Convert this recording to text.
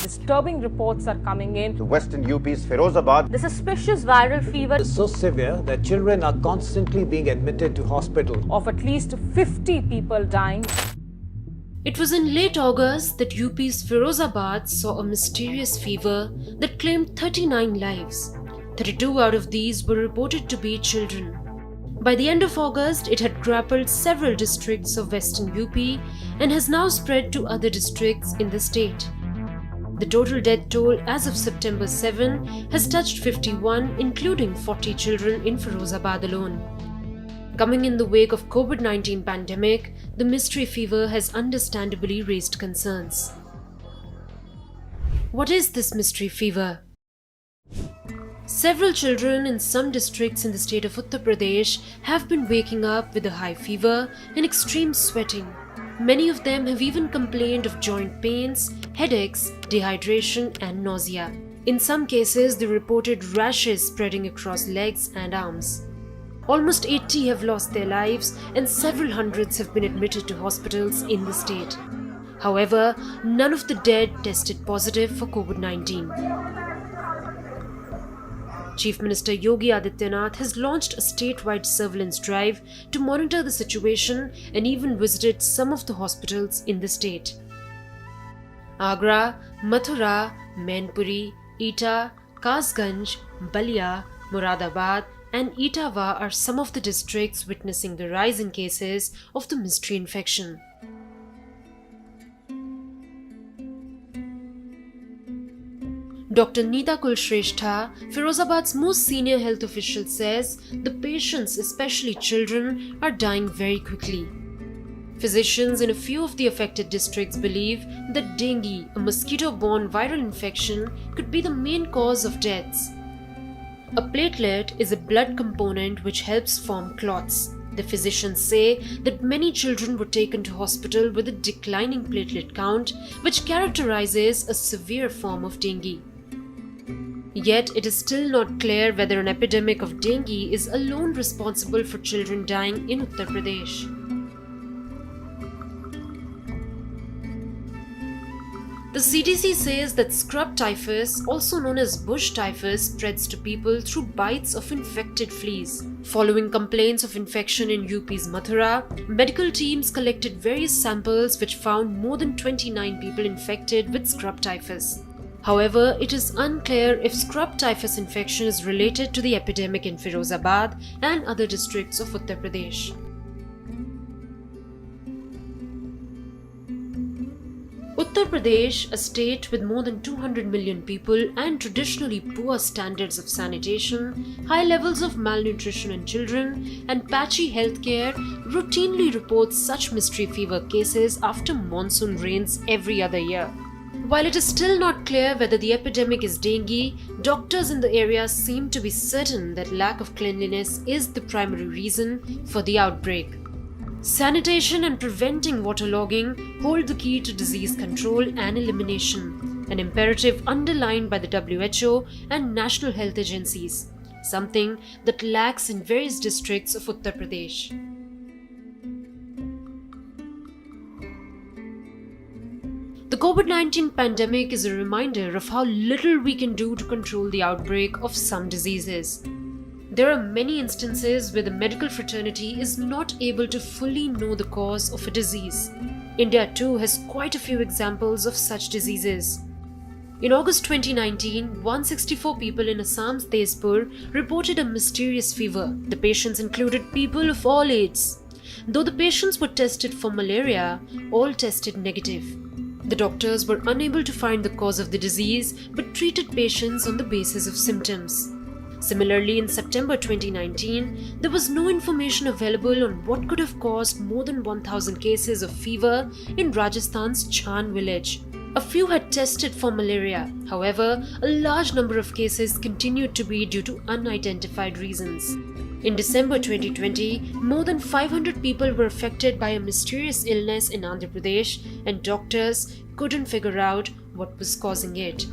Disturbing reports are coming in. The western UP's Firozabad. The suspicious viral fever is so severe that children are constantly being admitted to hospital. of at least 50 people dying. It was in late August that UP's Firozabad saw a mysterious fever that claimed 39 lives. 32 out of these were reported to be children. By the end of August, it had grappled several districts of western UP and has now spread to other districts in the state. The total death toll as of September 7 has touched 51, including 40 children in Firozabad alone. Coming in the wake of COVID-19 pandemic, the mystery fever has understandably raised concerns. What is this mystery fever? Several children in some districts in the state of Uttar Pradesh have been waking up with a high fever and extreme sweating. Many of them have even complained of joint pains, headaches, dehydration and nausea. In some cases, they reported rashes spreading across legs and arms. Almost 80 have lost their lives and several hundreds have been admitted to hospitals in the state. However, none of the dead tested positive for COVID-19. Chief Minister Yogi Adityanath has launched a statewide surveillance drive to monitor the situation and even visited some of the hospitals in the state. Agra, Mathura, Mainpuri, Etah, Kasganj, Balia, Moradabad and Etawah are some of the districts witnessing the rise in cases of the mystery infection. Dr. Neeta Kulshrestha, Firozabad's most senior health official, says the patients, especially children, are dying very quickly. Physicians in a few of the affected districts believe that dengue, a mosquito-borne viral infection, could be the main cause of deaths. A platelet is a blood component which helps form clots. The physicians say that many children were taken to hospital with a declining platelet count, which characterizes a severe form of dengue. Yet, it is still not clear whether an epidemic of dengue is alone responsible for children dying in Uttar Pradesh. The CDC says that scrub typhus, also known as bush typhus, spreads to people through bites of infected fleas. Following complaints of infection in UP's Mathura, medical teams collected various samples which found more than 29 people infected with scrub typhus. However, it is unclear if scrub typhus infection is related to the epidemic in Firozabad and other districts of Uttar Pradesh. Uttar Pradesh, a state with more than 200 million people and traditionally poor standards of sanitation, high levels of malnutrition in children, and patchy healthcare, routinely reports such mystery fever cases after monsoon rains every other year. While it is still not clear whether the epidemic is dengue, doctors in the area seem to be certain that lack of cleanliness is the primary reason for the outbreak. Sanitation and preventing waterlogging hold the key to disease control and elimination, an imperative underlined by the WHO and national health agencies, something that lacks in various districts of Uttar Pradesh. The COVID-19 pandemic is a reminder of how little we can do to control the outbreak of some diseases. There are many instances where the medical fraternity is not able to fully know the cause of a disease. India too has quite a few examples of such diseases. In August 2019, 164 people in Assam's Tezpur reported a mysterious fever. The patients included people of all ages. Though the patients were tested for malaria, all tested negative. The doctors were unable to find the cause of the disease but treated patients on the basis of symptoms. Similarly, in September 2019, there was no information available on what could have caused more than 1,000 cases of fever in Rajasthan's Chand village. A few had tested for malaria. However, a large number of cases continued to be due to unidentified reasons. In December 2020, more than 500 people were affected by a mysterious illness in Andhra Pradesh, and doctors couldn't figure out what was causing it.